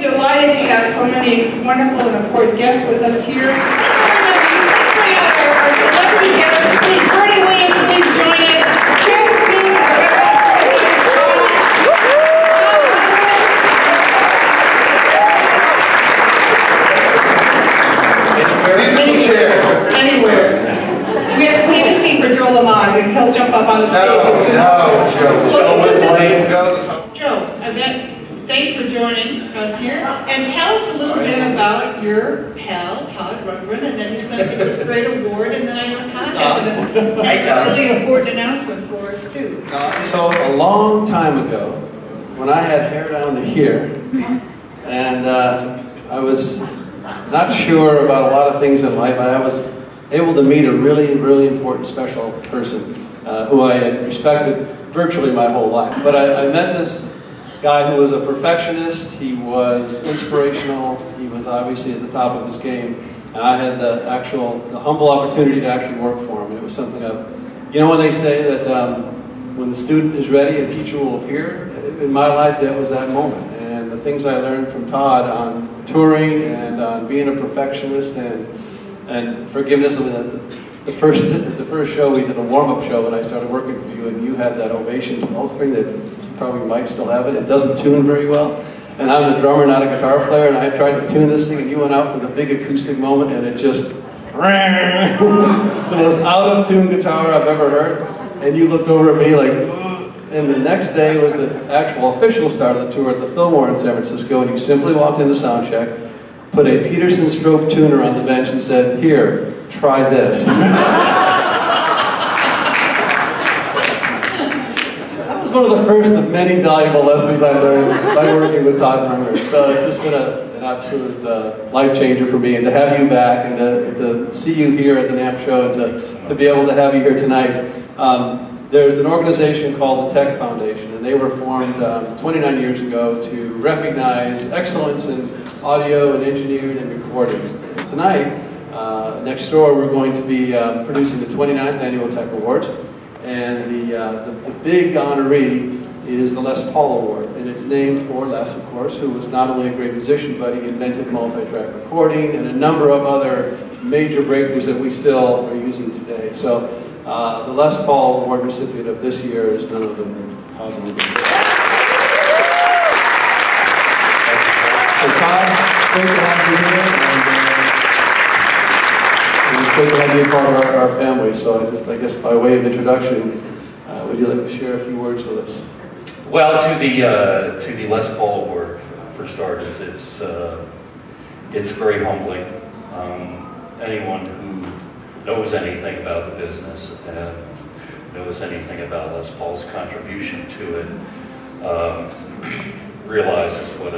delighted to have so many wonderful and important guests with us here. Let's bring out our celebrity guests. Please, Bernie Williams, please join us. Chair Smith, anywhere. We have to save a seat for Joe Lamont, and he'll jump up on the stage. Joe, Yvette, thanks for joining us here. And tell us a little bit about your pal, Todd Rundgren, and then he's going to give us a great award, and then I know Todd has a really important announcement for us, too. So a long time ago, when I had hair down to here, and I was not sure about a lot of things in life, I was able to meet a really, really important, special person who I had respected virtually my whole life. But I met this guy who was a perfectionist. He was inspirational. He was obviously at the top of his game. And I had the humble opportunity to actually work for him. And it was something you know when they say that when the student is ready, a teacher will appear? In my life, that was that moment. And the things I learned from Todd on touring and on being a perfectionist and forgiveness. The first show, we did a warm-up show and I started working for you, and you had that Ovation smoke ring that you probably might still have it. It doesn't tune very well. And I'm a drummer, not a guitar player, and I tried to tune this thing, and you went out for the big acoustic moment, and it just the most out-of-tune guitar I've ever heard. And you looked over at me like, and the next day was the actual official start of the tour at the Fillmore in San Francisco, and you simply walked into sound check, put a Peterson strobe tuner on the bench and said, "Here, try this." That was one of the first of many valuable lessons I learned by working with Todd Rundgren. So it's just been an absolute life changer for me, and to have you back and to see you here at the NAMM show and to be able to have you here tonight. There's an organization called the Tech Foundation, and they were formed 29 years ago to recognize excellence in audio and engineering and recording. Tonight, next door, we're going to be producing the 29th Annual Tech Awards, and the big honoree is the Les Paul Award, and it's named for Les, of course, who was not only a great musician, but he invented multi-track recording and a number of other major breakthroughs that we still are using today. So the Les Paul Award recipient of this year is none other than Todd Rundgren. So Todd, it's great to have you here, and it's great to have you part of our family. So I guess by way of introduction, would you like to share a few words with us? Well, to the Les Paul Award, for starters, it's very humbling. Anyone who knows anything about the business and knows anything about Les Paul's contribution to it realizes what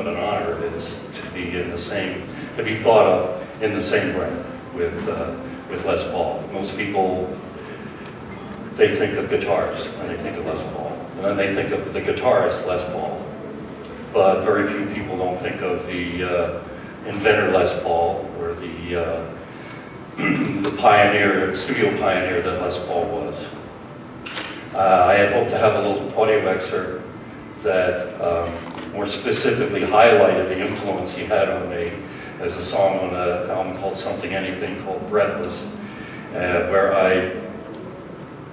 an honor it is to be thought of in the same breath with Les Paul. Most people, they think of guitars when they think of Les Paul, and then they think of the guitarist Les Paul. But very few people don't think of the inventor Les Paul or the pioneer, studio pioneer that Les Paul was. I had hoped to have a little audio excerpt that more specifically highlighted the influence he had on me. There's a song on an album called Something Anything called Breathless, where I,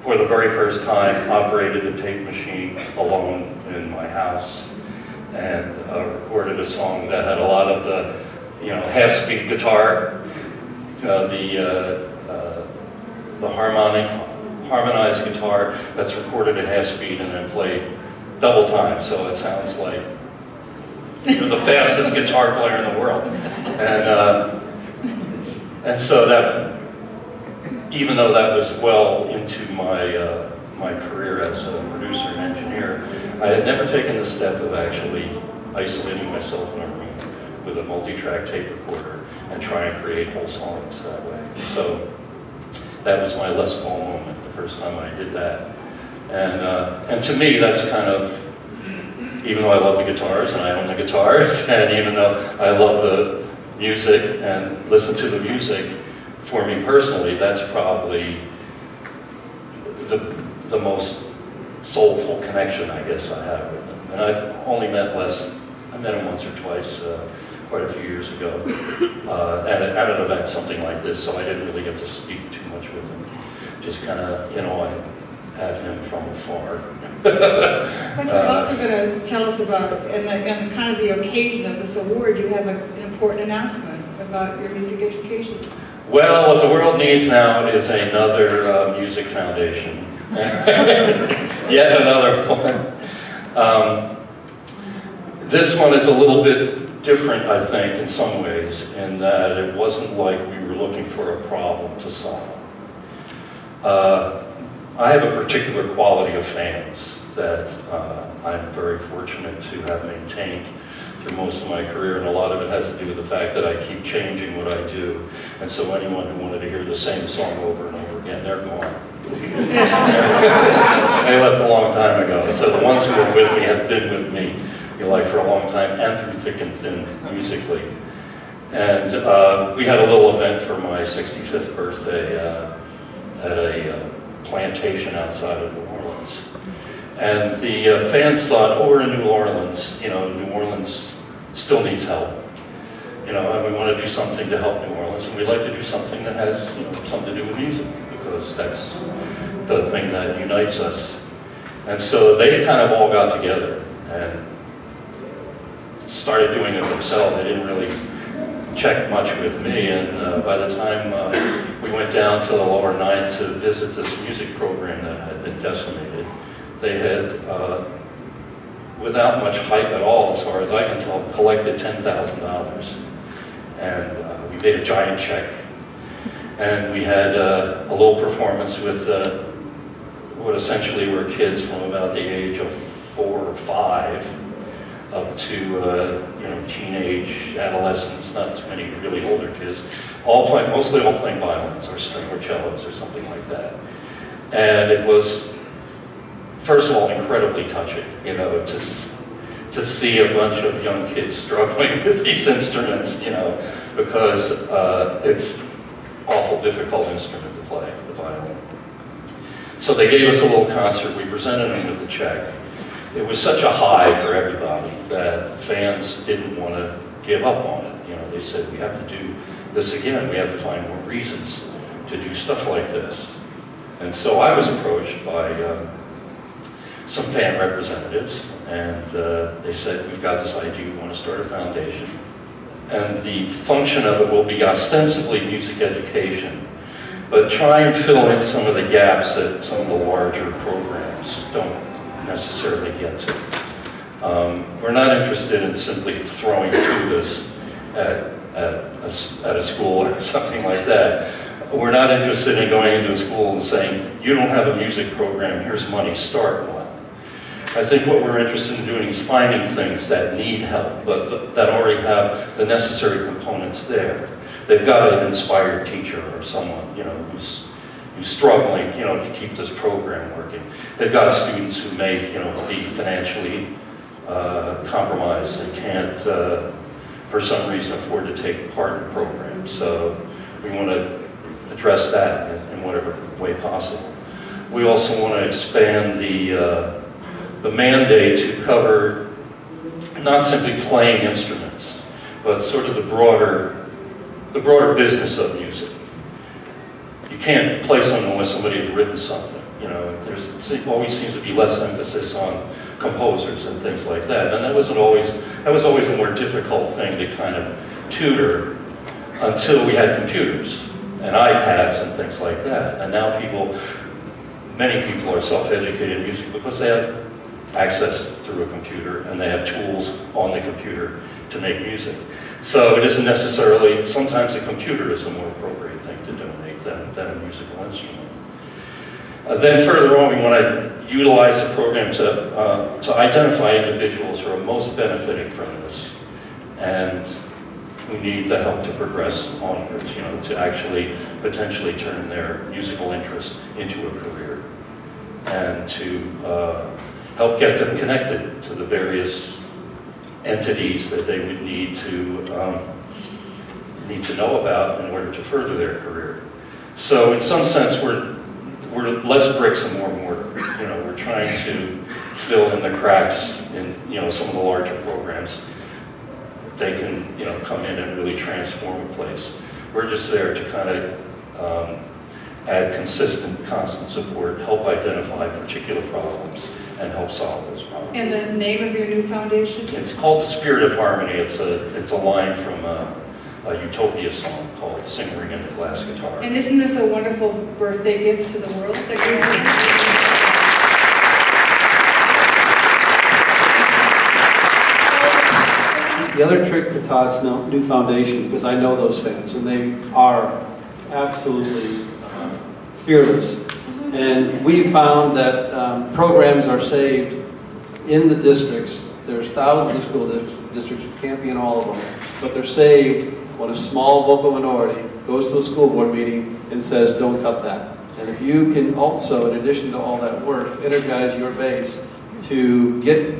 for the very first time, operated a tape machine alone in my house and recorded a song that had a lot of the, half-speed guitar, the harmonized guitar that's recorded at half-speed and then played double time, so it sounds like you're the fastest guitar player in the world. And so that, even though that was well into my career as a producer and engineer, I had never taken the step of actually isolating myself in a room with a multi-track tape recorder and try and create whole songs that way. So that was my Les Paul moment, the first time I did that. And to me, that's kind of, even though I love the guitars and I own the guitars, and even though I love the music and listen to the music, for me personally, that's probably the most soulful connection I guess I have with him. And I've only met Les I met him once or twice quite a few years ago at an event, something like this, so I didn't really get to speak too much with him. Just kind of, you know, I had him from afar. But you're also going to tell us about, and kind of the occasion of this award, you have an important announcement about your music education. Well, what the world needs now is another music foundation. Yet another one. This one is a little bit different, I think, in some ways, in that it wasn't like we were looking for a problem to solve. I have a particular quality of fans that I'm very fortunate to have maintained through most of my career, and a lot of it has to do with the fact that I keep changing what I do. And so anyone who wanted to hear the same song over and over again, they're gone. They left a long time ago. So the ones who are with me have been with me, you know, like for a long time and through thick and thin musically. And we had a little event for my 65th birthday at a plantation outside of New Orleans. And the fans thought, oh, we're in New Orleans, you know, New Orleans still needs help. You know, and we want to do something to help New Orleans, and we'd like to do something that has, you know, something to do with music, because that's the thing that unites us. And so they kind of all got together and started doing it themselves. They didn't really check much with me, and by the time we went down to the lower ninth to visit this music program that had been decimated, they had, without much hype at all, as far as I can tell, collected $10,000. And we made a giant check. And we had a little performance with what essentially were kids from about the age of 4 or 5 up to you know, teenage, adolescents, not too many really older kids, mostly all playing violins or string or cellos or something like that. And it was, first of all, incredibly touching, you know, to see a bunch of young kids struggling with these instruments, you know, because it's awful difficult instrument to play, the violin. So they gave us a little concert. We presented them with a check. It was such a high for everybody that fans didn't want to give up on it. You know, they said, we have to do this again. We have to find more reasons to do stuff like this. And so I was approached by some fan representatives, and they said, we've got this idea, we want to start a foundation. And the function of it will be ostensibly music education, but try and fill in some of the gaps that some of the larger programs don't necessarily get to. We're not interested in simply throwing tubas at a school or something like that. We're not interested in going into a school and saying, you don't have a music program, here's money, start one. I think what we're interested in doing is finding things that need help, but that already have the necessary components there. They've got an inspired teacher or someone, you know, who's struggling, you know, to keep this program working. They've got students who may, you know, be financially compromised and can't, for some reason, afford to take part in programs. So we want to address that in whatever way possible. We also want to expand the mandate to cover not simply playing instruments, but sort of the broader business of music. You can't play something unless somebody has written something. You know, there always seems to be less emphasis on composers and things like that, and that was always a more difficult thing to kind of tutor until we had computers and iPads and things like that. And now many people are self-educated in music because they have access through a computer and they have tools on the computer to make music. So it isn't necessarily, sometimes a computer is a more appropriate thing to donate than a musical instrument. Then further on, we want to utilize the program to identify individuals who are most benefiting from this and who need the help to progress onwards, you know, to actually potentially turn their musical interest into a career and to help get them connected to the various entities that they would need to know about in order to further their career. So in some sense, we're less bricks and more mortar. You know, we're trying to fill in the cracks in, you know, some of the larger programs they can, you know, come in and really transform a place. We're just there to kind of add consistent, constant support, help identify particular problems, and help solve those problems. And the name of your new foundation? It's called The Spirit of Harmony. It's a line from a Utopia song called Sing Ring and the Glass Guitar. And isn't this a wonderful birthday gift to the world that The other trick to Todd's new foundation, because I know those fans, and they are absolutely fearless. And we found that programs are saved in the districts. There's thousands of school districts, we can't be in all of them, but they're saved when a small vocal minority goes to a school board meeting and says, don't cut that. And if you can also, in addition to all that work, energize your base to get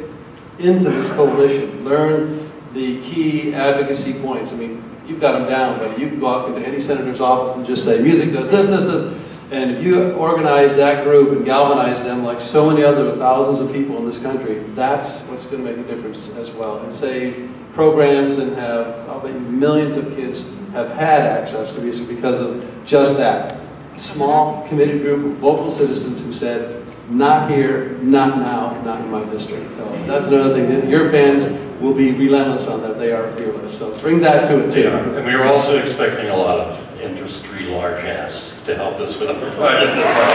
into this coalition, learn the key advocacy points. I mean, you've got them down, but you can go out into any senator's office and just say, music does this, this, this. And if you organize that group and galvanize them like so many other thousands of people in this country, that's what's going to make a difference as well. And save programs and have, I'll bet you, millions of kids have had access to music because of just that. A small, committed group of vocal citizens who said, not here, not now, not in my district. So that's another thing, that your fans will be relentless on that. They are fearless. So bring that to it too. And we are also expecting a lot of industry largesse to help us with our project as well.